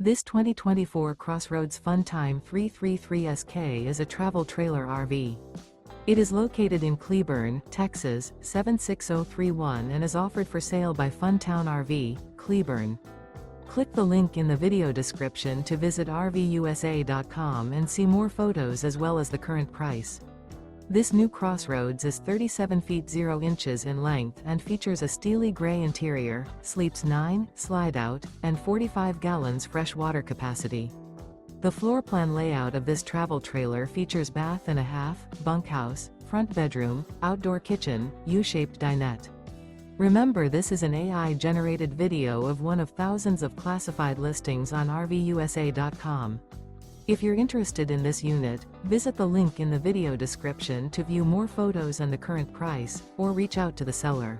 This 2024 CrossRoads Fun Time 333SK is a travel trailer RV. It is located in Cleburne, Texas, 76031 and is offered for sale by Funtown RV, Cleburne. Click the link in the video description to visit RVUSA.com and see more photos as well as the current price. This new CrossRoads is 37 feet 0 inches in length and features a steely gray interior, sleeps 9, slide-out, and 45 gallons fresh water capacity. The floor plan layout of this travel trailer features bath and a half, bunkhouse, front bedroom, outdoor kitchen, U-shaped dinette. Remember, this is an AI-generated video of one of thousands of classified listings on RVUSA.com. If you're interested in this unit, visit the link in the video description to view more photos and the current price, or reach out to the seller.